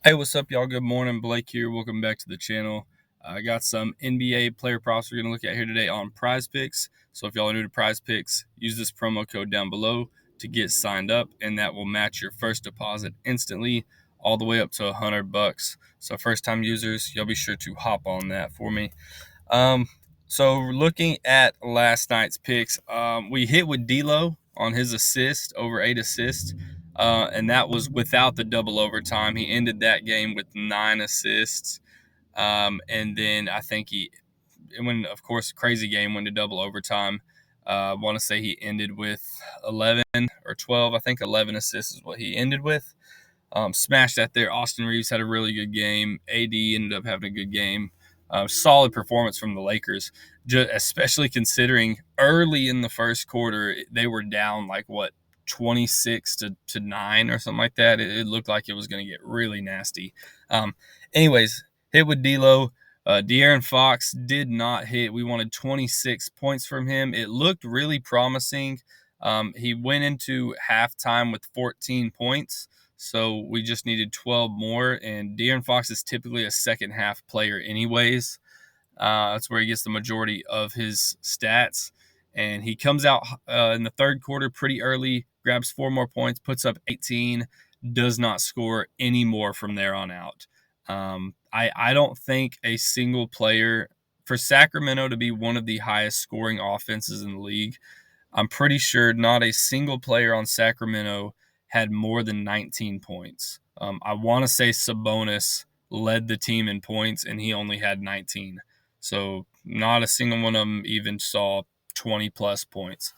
Hey, what's up, y'all? Good morning. Blake here. Welcome back to the channel. I got some NBA player props we're going to look at here today on PrizePicks. So if y'all are new to PrizePicks, use this promo code down below to get signed up, and that will match your first deposit instantly all the way up to $100. So first-time users, y'all be sure to hop on that for me. Um, so looking at last night's picks, we hit with D'Lo on his assist, over 8 assists, and that was without the double overtime. He ended that game with 9 assists, and then I think when of course, crazy game went to double overtime. I want to say he ended with 11 or 12. I think 11 assists is what he ended with. Smashed that there. Austin Reeves had a really good game. AD ended up having a good game. Solid performance from the Lakers, especially considering early in the first quarter they were down like what 26 to 9 or something like that. It looked like it was going to get really nasty. Anyways, hit with D'Lo. De'Aaron Fox did not hit. We wanted 26 points from him. It looked really promising. He went into halftime with 14 points. So we just needed 12 more, and De'Aaron Fox is typically a second half player anyways. That's where he gets the majority of his stats. And he comes out in the third quarter pretty early, grabs 4 more points, puts up 18, does not score any more from there on out. I don't think a single player for Sacramento to be one of the highest scoring offenses in the league. I'm pretty sure not a single player on Sacramento had more than 19 points. I want to say Sabonis led the team in points, and he only had 19. So not a single one of them even saw 20-plus points,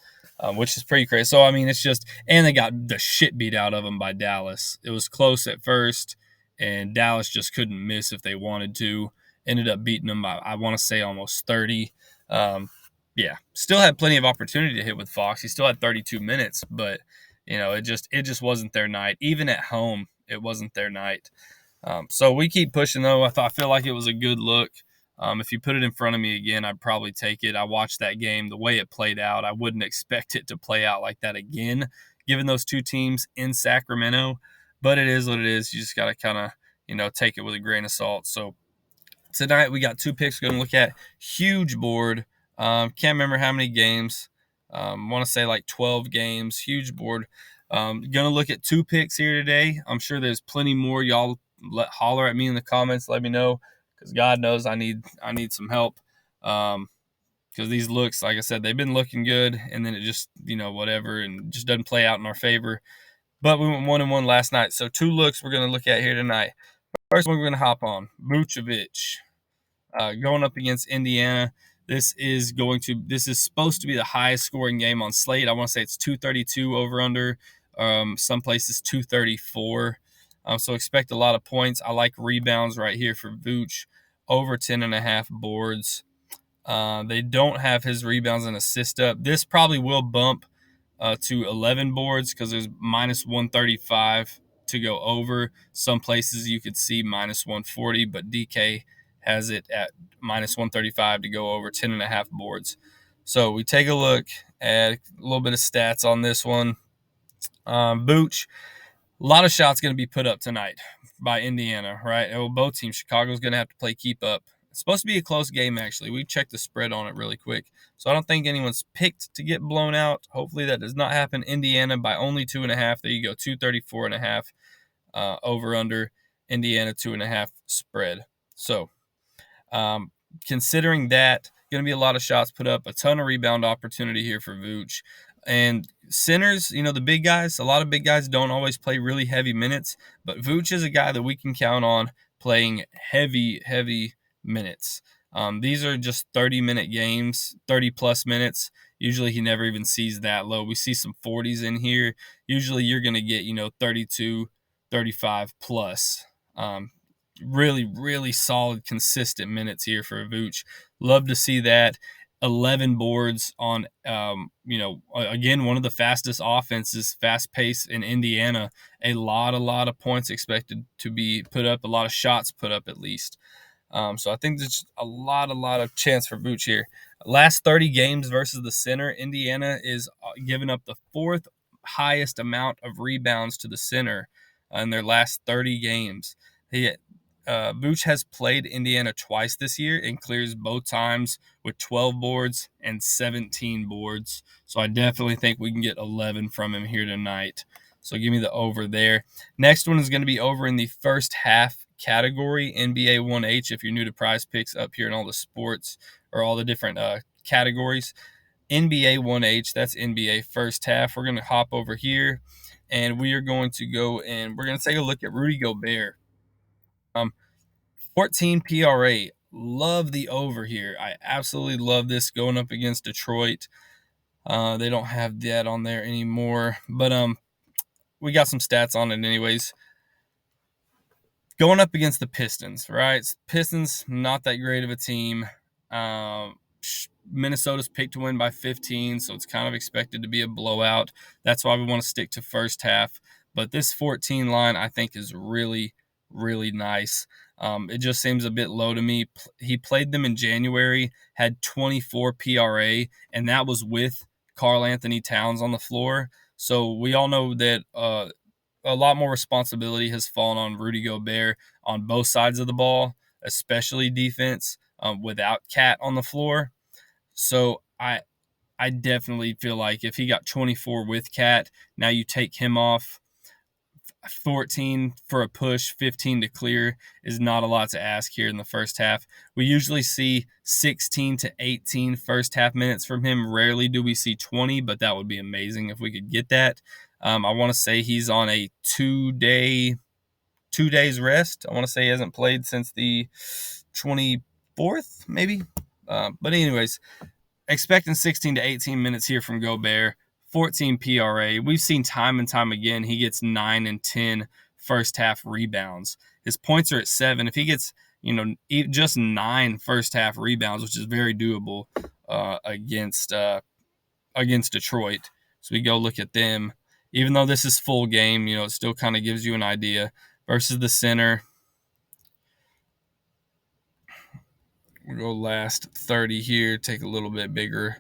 which is pretty crazy. So, I mean, it's just – and they got the shit beat out of them by Dallas. It was close at first, and Dallas just couldn't miss if they wanted to. Ended up beating them by, I want to say, almost 30. Yeah, still had plenty of opportunity to hit with Fox. He still had 32 minutes, but it just wasn't their night. Even at home, it wasn't their night. So we keep pushing though. I feel like it was a good look. If you put it in front of me again, I'd probably take it. I watched that game, the way it played out. I wouldn't expect it to play out like that again, given those two teams in Sacramento. But it is what it is. You just got to kind of take it with a grain of salt. So tonight we got 2 picks we're going to look at. Huge board. Can't remember how many games. Want to say like 12 games. Huge board. Going to look at 2 picks here today. I'm sure there's plenty more. Y'all holler at me in the comments. Let me know, because God knows I need some help. Because these looks, like I said, they've been looking good, and then it just whatever, and just doesn't play out in our favor. But we went 1-1 last night, so 2 looks we're going to look at here tonight. First one we're going to hop on, Vucevic, going up against Indiana. This is supposed to be the highest scoring game on slate. I want to say it's 232 over under. Some places 234. So expect a lot of points. I like rebounds right here for Vooch, over 10.5 boards. They don't have his rebounds and assist up. This probably will bump to 11 boards because there's minus 135 to go over. Some places you could see minus 140, but DK has it at minus 135 to go over 10.5 boards. So we take a look at a little bit of stats on this one. Booch, a lot of shots going to be put up tonight by Indiana, right? Well, both teams. Chicago's going to have to play keep up. It's supposed to be a close game, actually. We checked the spread on it really quick. So I don't think anyone's picked to get blown out. Hopefully that does not happen. Indiana by only 2.5. There you go, 234.5 over under. Indiana 2.5 spread. So considering that, going to be a lot of shots put up, a ton of rebound opportunity here for Vooch. And centers, the big guys, a lot of big guys don't always play really heavy minutes, but Vooch is a guy that we can count on playing heavy minutes. These are just 30-minute games, 30-plus minutes. Usually he never even sees that low. We see some 40s in here. Usually you're going to get, 32, 35 plus. Really solid, consistent minutes here for Vooch. Love to see that. 11 boards on, again, one of the fastest offenses, fast pace in Indiana. A lot of points expected to be put up, a lot of shots put up at least. So I think there's a lot of chance for Vooch here. Last 30 games versus the center, Indiana is giving up the 4th highest amount of rebounds to the center in their last 30 games. Vooch has played Indiana twice this year and clears both times with 12 boards and 17 boards. So I definitely think we can get 11 from him here tonight. So give me the over there. Next one is going to be over in the first half category, NBA 1H. If you're new to PrizePicks, up here in all the sports or all the different categories. NBA 1H, that's NBA first half. We're going to hop over here and we are going to go and we're going to take a look at Rudy Gobert. 14 PRA. Love the over here. I absolutely love this going up against Detroit. They don't have that on there anymore, but we got some stats on it anyways. Going up against the Pistons, right? Pistons, not that great of a team. Minnesota's picked to win by 15, so it's kind of expected to be a blowout. That's why we want to stick to first half. But this 14 line, I think, is really, really nice. It just seems a bit low to me. He played them in January, had 24 PRA, and that was with Karl Anthony Towns on the floor. So we all know that a lot more responsibility has fallen on Rudy Gobert on both sides of the ball, especially defense, without Cat on the floor. So I definitely feel like if he got 24 with Cat, now you take him off. 14 for a push, 15 to clear is not a lot to ask here in the first half. We usually see 16 to 18 first half minutes from him. Rarely do we see 20, but that would be amazing if we could get that. I want to say he's on a 2 days rest. I want to say he hasn't played since the 24th, maybe. But anyways, expecting 16 to 18 minutes here from Gobert. 14 PRA. We've seen time and time again he gets 9 and 10 first half rebounds. His points are at 7. If he gets, just 9 first half rebounds, which is very doable against Detroit. So we go look at them. Even though this is full game, it still kind of gives you an idea. Versus the center, we'll go last 30 here, take a little bit bigger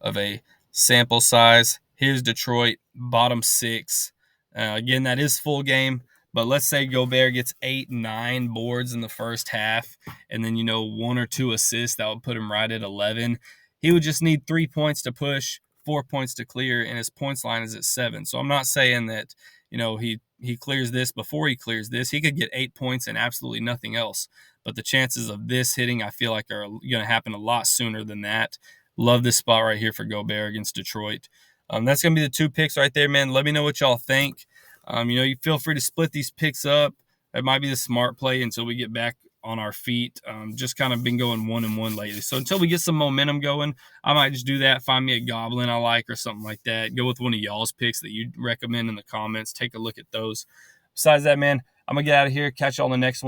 of a sample size. Here's Detroit, bottom 6. Again, that is full game, but let's say Gobert gets 8, 9 boards in the first half, and then, 1 or 2 assists. That would put him right at 11. He would just need 3 points to push, 4 points to clear, and his points line is at 7. So I'm not saying that, he clears this before he clears this. He could get 8 points and absolutely nothing else. But the chances of this hitting, I feel like, are going to happen a lot sooner than that. Love this spot right here for Gobert against Detroit. That's going to be the 2 picks right there, man. Let me know what y'all think. You feel free to split these picks up. That might be the smart play until we get back on our feet. Just kind of been going 1-1 lately. So until we get some momentum going, I might just do that. Find me a Goblin I like or something like that. Go with one of y'all's picks that you recommend in the comments. Take a look at those. Besides that, man, I'm going to get out of here. Catch y'all on the next one.